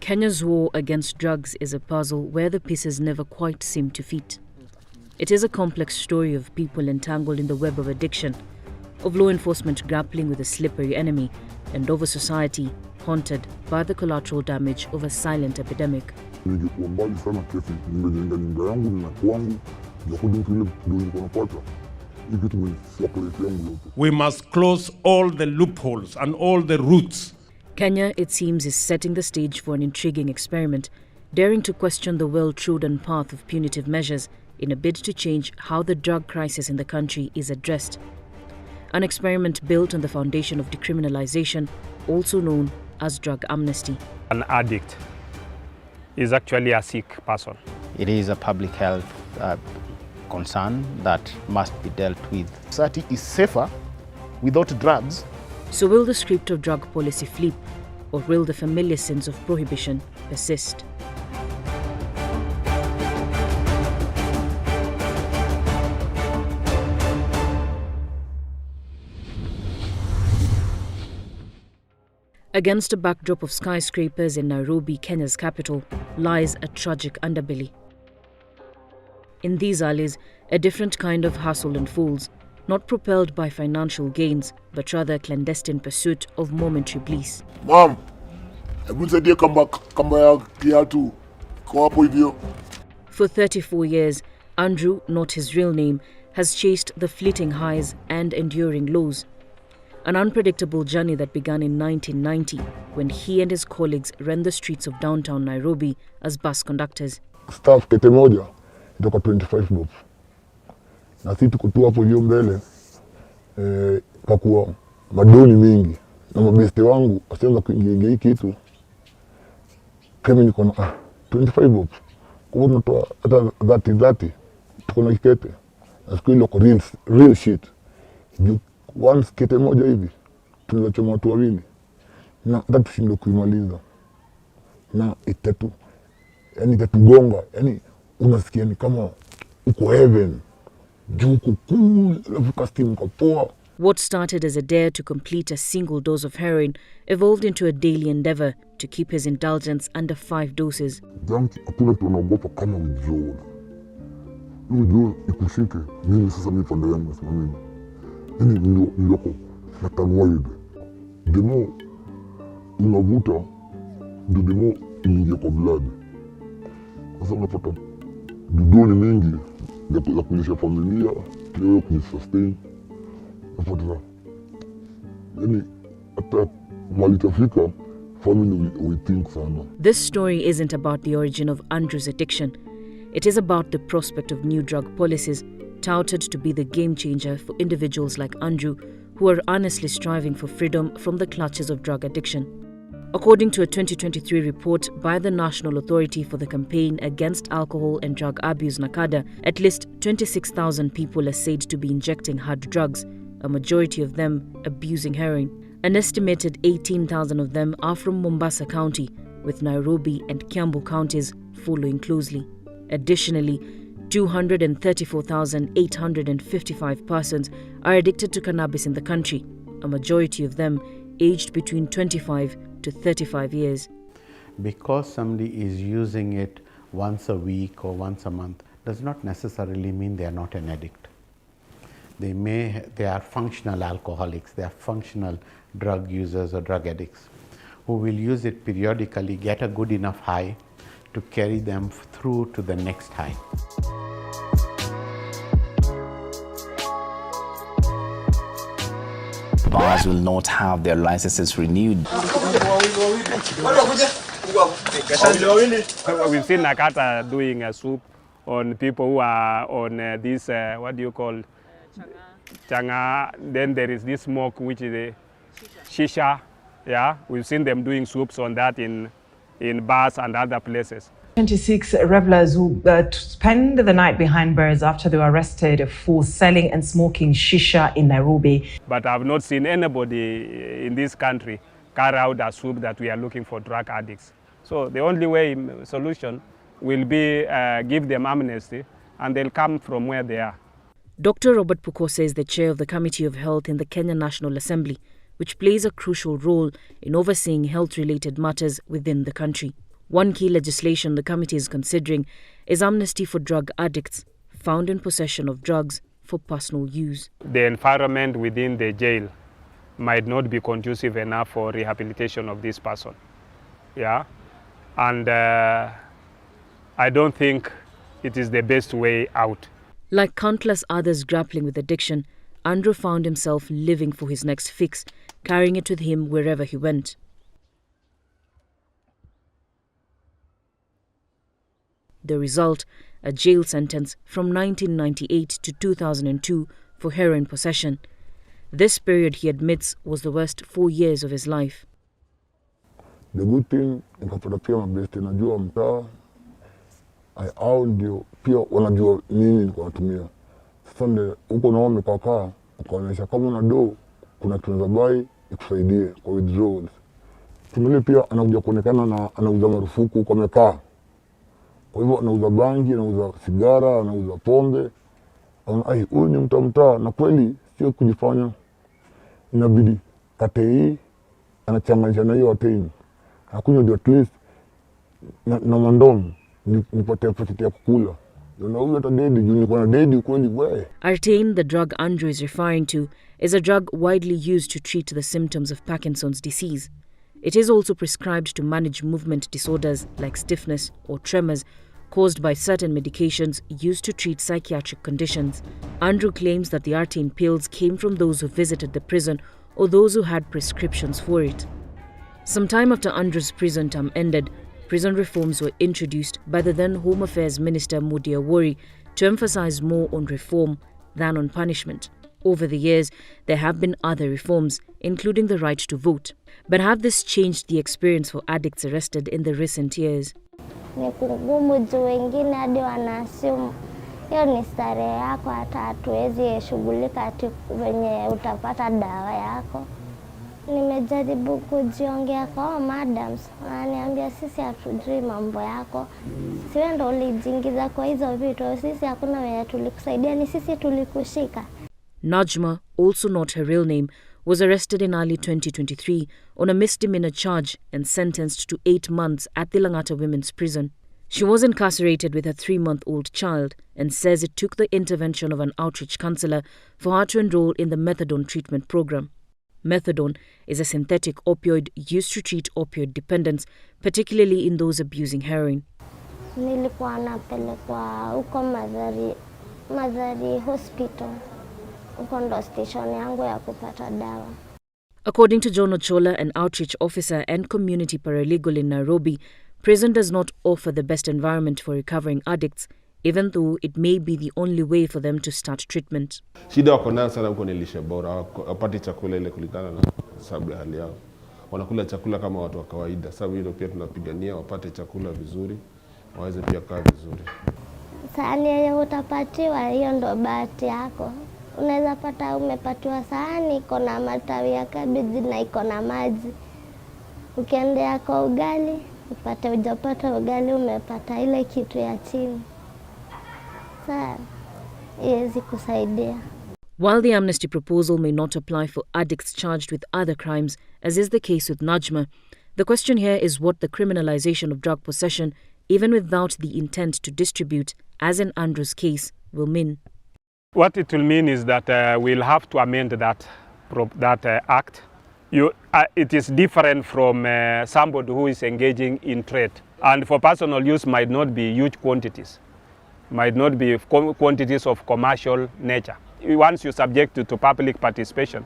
Kenya's war against drugs is a puzzle where the pieces never quite seem to fit. It is a complex story of people entangled in the web of addiction, of law enforcement grappling with a slippery enemy, and of a society haunted by the collateral damage of a silent epidemic. We must close all the loopholes and all the routes. Kenya, it seems, is setting the stage for an intriguing experiment, daring to question the well-trodden path of punitive measures in a bid to change how the drug crisis in the country is addressed. An experiment built on the foundation of decriminalization, also known as drug amnesty. An addict is actually a sick person. It is a public health concern that must be dealt with. Society is safer without drugs. So will the script of drug policy flip, or will the familiar sins of prohibition persist? Against a backdrop of skyscrapers in Nairobi, Kenya's capital, lies a tragic underbelly. In these alleys, a different kind of hustle unfolds, not propelled by financial gains, but rather a clandestine pursuit of momentary bliss. Mom, every come back here too. Come up with you. For 34 years, Andrew, not his real name, has chased the fleeting highs and enduring lows. An unpredictable journey that began in 1990 when he and his colleagues ran the streets of downtown Nairobi as bus conductors. Staff kete moja itoka 25 bob. Na sisi tuko tu hapo hiyo mbele kwa kuwa madoni mingi na mabeste wangu wasianza kuingia hii kitu kama niko na 25 bob. Kwa hiyo tunatoa hata 30 tuko na kikete. Na siku ile kwa real shit. Once kete moja hivi tunachoma watu wawili na tutashindwa kuimaliza na itatugonga, yani unasikia ni kama uko heaven juu kukuu alafu kastim kapoa. What started as a dare to complete a single dose of heroin evolved into a daily endeavor to keep his indulgence under 5 doses. Janki hakuna kitu anaogopa kama ujio. Ujio ikushike mimi sasa mimi pande yangu nasema mimi niloko natanua hivi. Demo unavuta demo ingie kwa blood. Sasa unapata dudoni mingi ya kulisha familia, leo kujisustain. Napata yani hata mali tafika family we think sana. This story isn't about the origin of Andrew's addiction. It is about the prospect of new drug policies touted to be the game changer for individuals like Andrew, who are earnestly striving for freedom from the clutches of drug addiction. According to a 2023 report by the National Authority for the Campaign Against Alcohol and Drug Abuse, NACADA, at least 26,000 people are said to be injecting hard drugs, a majority of them abusing heroin. An estimated 18,000 of them are from Mombasa County, with Nairobi and Kiambu counties following closely. Additionally, 234,855 persons are addicted to cannabis in the country, a majority of them aged between 25 to 35 years. Because somebody is using it once a week or once a month does not necessarily mean they are not an addict. They are functional alcoholics, they are functional drug users or drug addicts who will use it periodically, get a good enough high to carry them through to the next high. Bars will not have their licenses renewed. We've seen NACADA doing a soup on people who are on this, what do you call? Changa. Then there is this smoke, which is a shisha. Yeah, we've seen them doing soups on that in bars and other places. 26 revelers who spent the night behind bars after they were arrested for selling and smoking shisha in Nairobi. But I've not seen anybody in this country carry out a soup that we are looking for drug addicts. So the only solution will be give them amnesty and they'll come from where they are. Dr. Robert Pukose is the chair of the Committee of Health in the Kenya National Assembly, which plays a crucial role in overseeing health-related matters within the country. One key legislation the committee is considering is amnesty for drug addicts found in possession of drugs for personal use. The environment within the jail might not be conducive enough for rehabilitation of this person. Yeah, and I don't think it is the best way out. Like countless others grappling with addiction, Andrew found himself living for his next fix, carrying it with him wherever he went. The result, a jail sentence from 1998 to 2002 for heroin possession. This period, he admits, was the worst 4 years of his life. The good thing, nikapata pia mabeste najua mtaa, hao ndio pia wanajua nini nilikuwa natumia. Sasa ndio huko nao mkakaa, ukaonyesha kama una do, kuna tunaweza buy ikusaidie kwa withdrawals. Tumele pia anakuja kuonekana na anauza marufuku kwa mekaa. Kwa hivyo anauza bangi, anauza sigara, anauza pombe. Huyu ni mtaa na kweli sio kujifanya. Inabidi kate hii anachanganya na hiyo ateni. Hakunywa ndio at least na mandomu nipate pati ya kukula. Na huyu hata dedi juu nilikuwa na dedi kweli wewe. Artane, the drug Andrew is referring to, is a drug widely used to treat the symptoms of Parkinson's disease. It is also prescribed to manage movement disorders like stiffness or tremors caused by certain medications used to treat psychiatric conditions. Andrew claims that the Artane pills came from those who visited the prison or those who had prescriptions for it. Some time after Andrew's prison term ended, prison reforms were introduced by the then Home Affairs Minister Mudi Awori to emphasize more on reform than on punishment. Over the years, there have been other reforms, including the right to vote. But have this changed the experience for addicts arrested in the recent years? Ni kugumu juu wengine hadi wanaassume hiyo ni starehe yako, hata hatuwezi shughulika ati venye utapata dawa yako. Nimejaribu kujiongea kwa madams, wananiambia sisi hatujui mambo yako. Si wewe ndio ulijiingiza kwa hizo vitu, sisi hakuna wenye tulikusaidia, ni sisi tulikushika. Najma, also not her real name, was arrested in early 2023 on a misdemeanor charge and sentenced to 8 months at the Langata Women's Prison. She was incarcerated with a 3-month-old child and says it took the intervention of an outreach counsellor for her to enroll in the methadone treatment program. Methadone is a synthetic opioid used to treat opioid dependence, particularly in those abusing heroin. Nilikuwa napelekwa huko Madhari Hospital. Huko ndo station yangu ya kupata dawa. According to John Ochola, an outreach officer and community paralegal in Nairobi, prison does not offer the best environment for recovering addicts, even though it may be the only way for them to start treatment. Shida wako nayo sana huko ni lishe bora, wapati chakula ile kulingana na sababu ya hali yao. Wanakula chakula kama watu wa kawaida, sababu hilo pia tunapigania wapate chakula vizuri, waweze pia kaa vizuri. Sahani yenye utapatiwa hiyo ndo bahati yako. Unaweza pata umepatiwa sahani iko na matawi ya kabeji na iko na maji. Ukiendea kwa ugali, upate hujapata ugali, umepata ile kitu ya chini. Sasa iwezi kusaidia. While the amnesty proposal may not apply for addicts charged with other crimes, as is the case with Najma, the question here is what the criminalization of drug possession, even without the intent to distribute, as in Andrew's case, will mean. What it will mean is that we'll have to amend that act. It is different from somebody who is engaging in trade. And for personal use might not be huge quantities, might not be quantities of commercial nature. Once you subject it to public participation,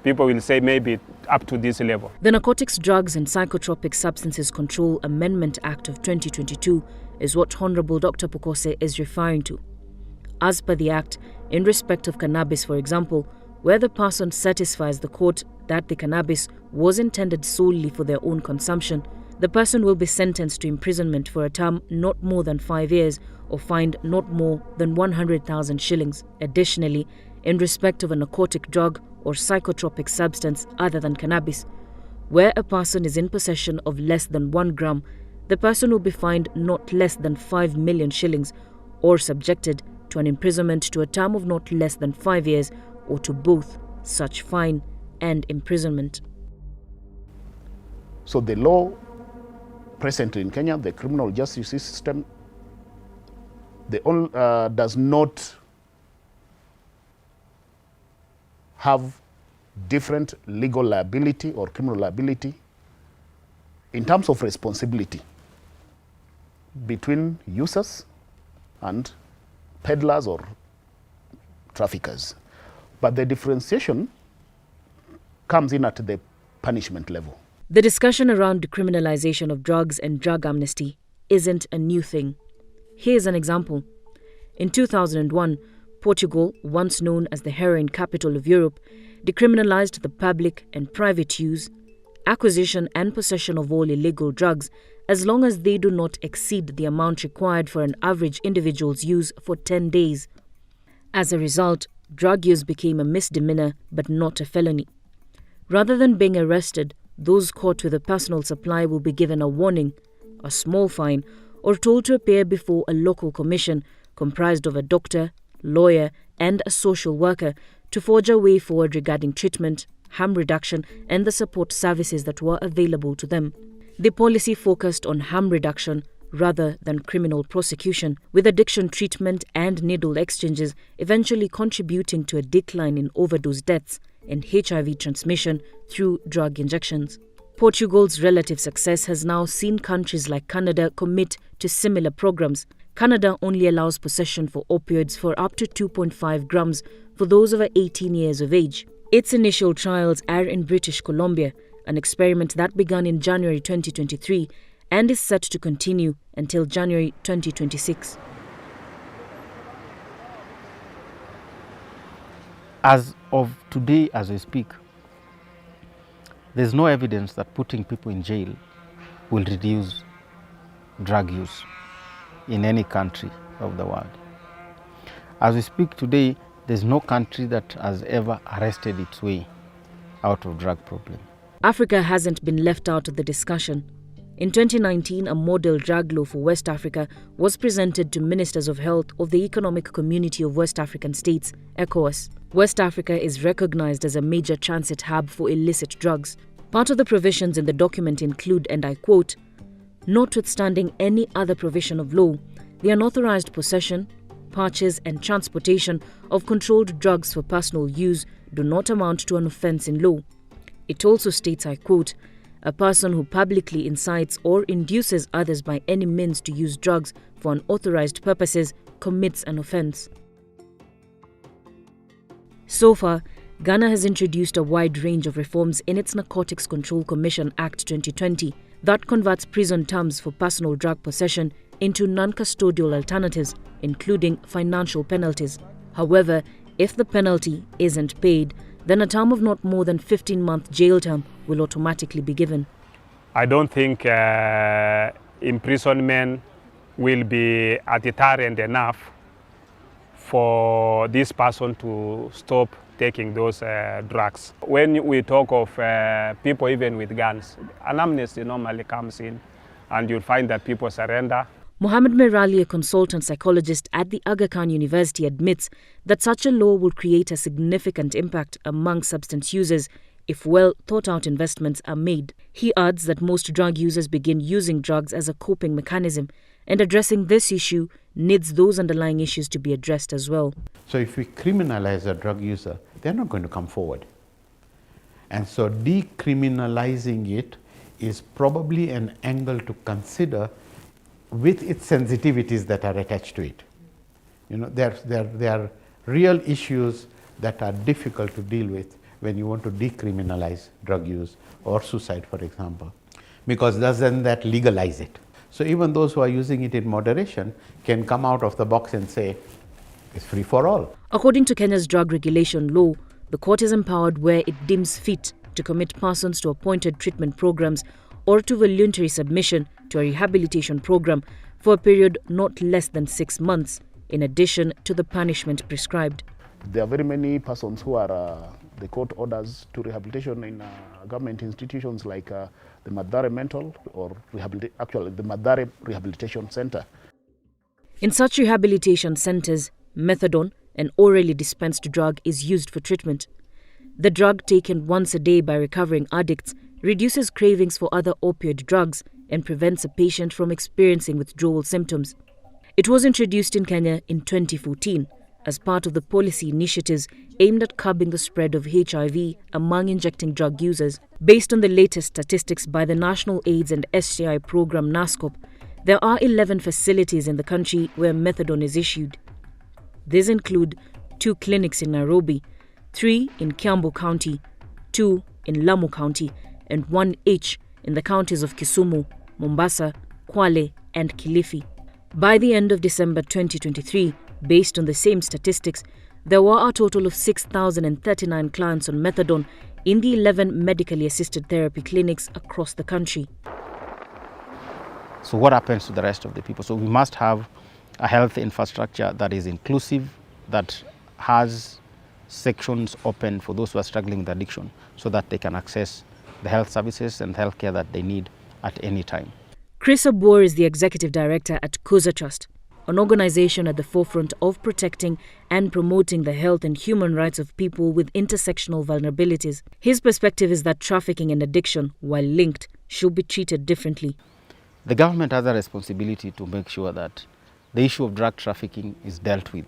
people will say maybe up to this level. The Narcotics, Drugs and Psychotropic Substances Control Amendment Act of 2022 is what Honorable Dr. Pukose is referring to. As per the Act, in respect of cannabis, for example, where the person satisfies the court that the cannabis was intended solely for their own consumption, the person will be sentenced to imprisonment for a term not more than 5 years or fined not more than 100,000 shillings. Additionally, in respect of a narcotic drug or psychotropic substance other than cannabis, where a person is in possession of less than 1 gram, the person will be fined not less than 5 million shillings or subjected to an imprisonment to a term of not less than 5 years or to both such fine and imprisonment. So the law presently in Kenya, the criminal justice system does not have different legal liability or criminal liability in terms of responsibility between users and peddlers or traffickers. But the differentiation comes in at the punishment level. The discussion around decriminalization of drugs and drug amnesty isn't a new thing. Here's an example. In 2001, Portugal, once known as the heroin capital of Europe, decriminalized the public and private use, acquisition and possession of all illegal drugs as long as they do not exceed the amount required for an average individual's use for 10 days. As a result, drug use became a misdemeanor but not a felony. Rather than being arrested, those caught with a personal supply will be given a warning, a small fine, or told to appear before a local commission comprised of a doctor, lawyer, and a social worker to forge a way forward regarding treatment, harm reduction, and the support services that were available to them. The policy focused on harm reduction rather than criminal prosecution, with addiction treatment and needle exchanges eventually contributing to a decline in overdose deaths and HIV transmission through drug injections. Portugal's relative success has now seen countries like Canada commit to similar programs. Canada only allows possession for opioids for up to 2.5 grams for those over 18 years of age. Its initial trials are in British Columbia, an experiment that began in January 2023 and is set to continue until January 2026. As of today, as I speak, there's no evidence that putting people in jail will reduce drug use in any country of the world. As we speak today, there's no country that has ever arrested its way out of drug problem. Africa hasn't been left out of the discussion. In 2019, a model drug law for West Africa was presented to Ministers of Health of the Economic Community of West African States, ECOWAS. West Africa is recognized as a major transit hub for illicit drugs. Part of the provisions in the document include, and I quote, "Notwithstanding any other provision of law, the unauthorized possession, purchase and transportation of controlled drugs for personal use do not amount to an offense in law." It also states, I quote, "A person who publicly incites or induces others by any means to use drugs for unauthorized purposes commits an offense." So far, Ghana has introduced a wide range of reforms in its Narcotics Control Commission Act 2020 that converts prison terms for personal drug possession into non-custodial alternatives, including financial penalties. However, if the penalty isn't paid, then a term of not more than 15-month jail term will automatically be given. I don't think imprisonment will be a deterrent enough for this person to stop taking those drugs. When we talk of people even with guns, an amnesty normally comes in and you'll find that people surrender. Mohamed Merali, a consultant psychologist at the Aga Khan University, admits that such a law will create a significant impact among substance users if well thought out investments are made. He adds that most drug users begin using drugs as a coping mechanism, and addressing this issue needs those underlying issues to be addressed as well. So if we criminalize a drug user, they're not going to come forward. And so decriminalizing it is probably an angle to consider with its sensitivities that are attached to it. You know, there are real issues that are difficult to deal with when you want to decriminalize drug use or suicide, for example, because doesn't that legalize it? So even those who are using it in moderation can come out of the box and say, it's free for all. According to Kenya's drug regulation law, the court is empowered where it deems fit to commit persons to appointed treatment programs or to voluntary submission to a rehabilitation program for a period not less than 6 months, in addition to the punishment prescribed. There are very many persons who are the court orders to rehabilitation in government institutions like the Mathare Mental or actually the Mathare Rehabilitation Center. In such rehabilitation centers, methadone, an orally dispensed drug, is used for treatment. The drug taken once a day by recovering addicts reduces cravings for other opioid drugs and prevents a patient from experiencing withdrawal symptoms. It was introduced in Kenya in 2014 as part of the policy initiatives aimed at curbing the spread of HIV among injecting drug users. Based on the latest statistics by the National AIDS and STI Program NASCOP, there are 11 facilities in the country where methadone is issued. These include 2 clinics in Nairobi, 3 in Kiambu County, 2 in Lamu County, and 1 each in the counties of Kisumu, Mombasa, Kwale, and Kilifi. By the end of December 2023, based on the same statistics, there were a total of 6,039 clients on methadone in the 11 medically assisted therapy clinics across the country. So what happens to the rest of the people? So we must have a health infrastructure that is inclusive, that has sections open for those who are struggling with addiction so that they can access the health services and healthcare that they need at any time. Chris Abor is the executive director at Kuza Trust, an organization at the forefront of protecting and promoting the health and human rights of people with intersectional vulnerabilities. His perspective is that trafficking and addiction, while linked, should be treated differently. The government has a responsibility to make sure that the issue of drug trafficking is dealt with.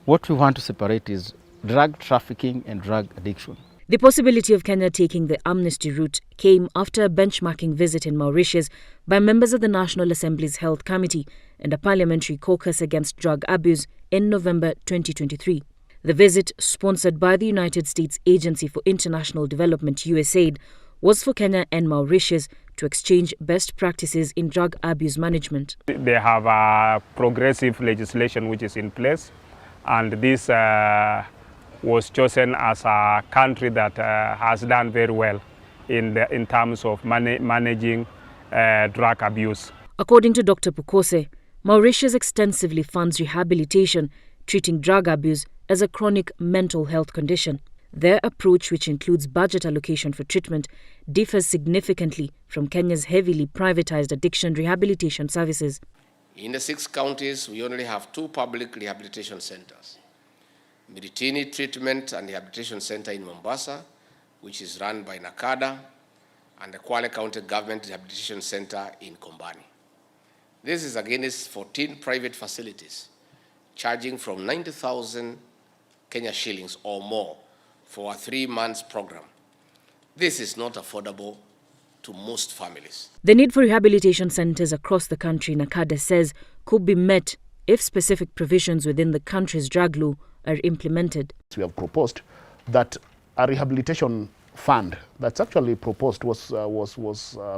What we want to separate is drug trafficking and drug addiction. The possibility of Kenya taking the amnesty route came after a benchmarking visit in Mauritius by members of the National Assembly's Health Committee and a parliamentary caucus against drug abuse in November 2023. The visit, sponsored by the United States Agency for International Development USAID, was for Kenya and Mauritius to exchange best practices in drug abuse management. They have a progressive legislation which is in place, and this was chosen as a country that has done very well in terms of managing drug abuse. According to Dr. Pukose, Mauritius extensively funds rehabilitation, treating drug abuse as a chronic mental health condition. Their approach, which includes budget allocation for treatment, differs significantly from Kenya's heavily privatized addiction rehabilitation services. In the 6 counties, we only have 2 public rehabilitation centers. Miritini Treatment and Rehabilitation Center in Mombasa, which is run by NACADA, and the Kwale County Government Rehabilitation Center in Kombani. This is against 14 private facilities, charging from 90,000 Kenya shillings or more for a 3-month program. This is not affordable to most families. The need for rehabilitation centers across the country, NACADA says, could be met if specific provisions within the country's drug law are implemented. We have proposed that a rehabilitation fund that's actually proposed was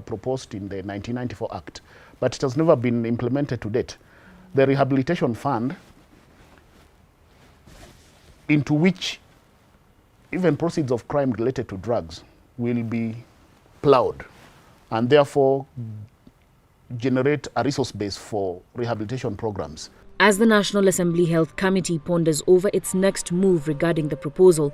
proposed in the 1994 Act, but it has never been implemented to date. The rehabilitation fund, into which even proceeds of crime related to drugs will be plowed and therefore generate a resource base for rehabilitation programs. As the National Assembly Health Committee ponders over its next move regarding the proposal,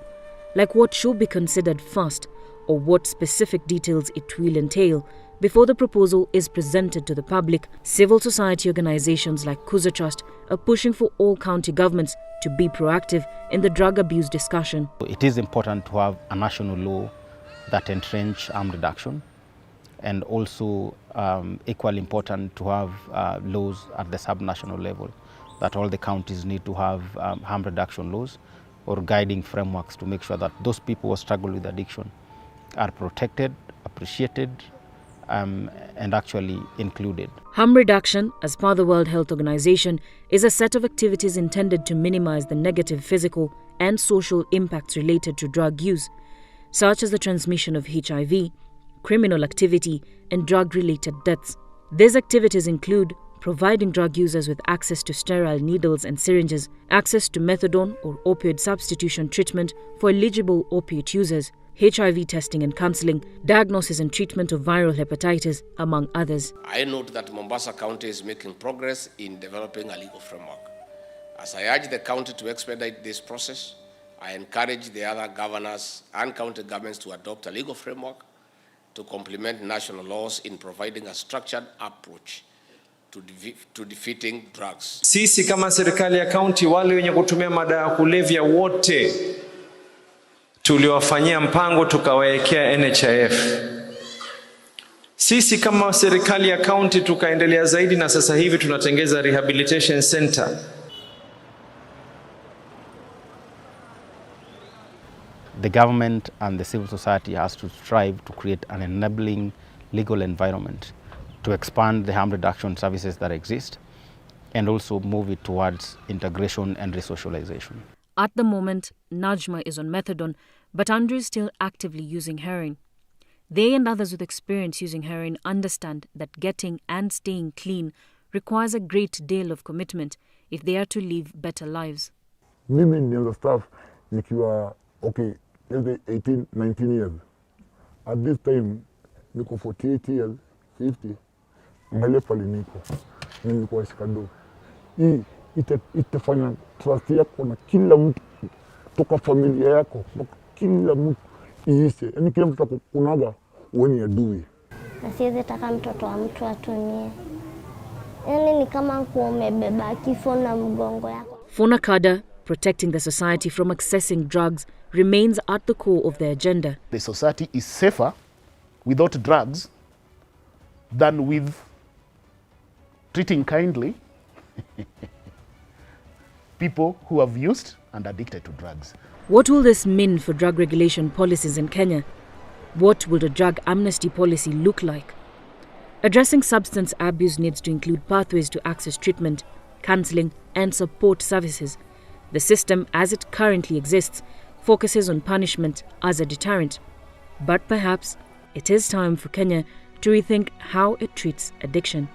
like what should be considered first or what specific details it will entail before the proposal is presented to the public, civil society organizations like Kuza Trust are pushing for all county governments to be proactive in the drug abuse discussion. It is important to have a national law that entrench harm reduction, and also equally important to have laws at the sub-national level, that all the counties need to have harm reduction laws or guiding frameworks to make sure that those people who struggle with addiction are protected, appreciated, and actually included. Harm reduction, as per the World Health Organization, is a set of activities intended to minimize the negative physical and social impacts related to drug use, such as the transmission of HIV, criminal activity, and drug-related deaths. These activities include providing drug users with access to sterile needles and syringes, access to methadone or opioid substitution treatment for eligible opiate users, HIV testing and counseling, diagnosis and treatment of viral hepatitis, among others. I note that Mombasa County is making progress in developing a legal framework. As I urge the county to expedite this process, I encourage the other governors and county governments to adopt a legal framework to complement national laws in providing a structured approach to defeating drugs. Sisi kama serikali ya kaunti, wale wenye kutumia madawa ya kulevya wote tuliwafanyia mpango, tukawawekea NHIF. Sisi kama serikali ya kaunti tukaendelea zaidi, na sasa hivi tunatengeza rehabilitation center. The government and the civil society has to strive to create an enabling legal environment to expand the harm reduction services that exist and also move it towards integration and resocialization. At the moment, Najma is on methadone, but Andrew is still actively using heroin. They and others with experience using heroin understand that getting and staying clean requires a great deal of commitment if they are to live better lives. Mimi nilianza staff nikiwa 18, 19 years. At this time, niko 48 years, 50. Angalia pale niko. Nilikuwa shikado. Hii itafanya trust yako na kila mtu toka familia yako, kila mtu iishe. Yaani kila mtu atakunaga uone adui. Na siwezi taka mtoto wa mtu atumie. Yaani ni kama umebeba kifo na mgongo yako. For NACADA, protecting the society from accessing drugs remains at the core of their agenda. The society is safer without drugs than with treating kindly people who have used and addicted to drugs. What will this mean for drug regulation policies in Kenya? What will the drug amnesty policy look like? Addressing substance abuse needs to include pathways to access treatment, counseling, and support services. The system, as it currently exists, focuses on punishment as a deterrent. But perhaps it is time for Kenya to rethink how it treats addiction.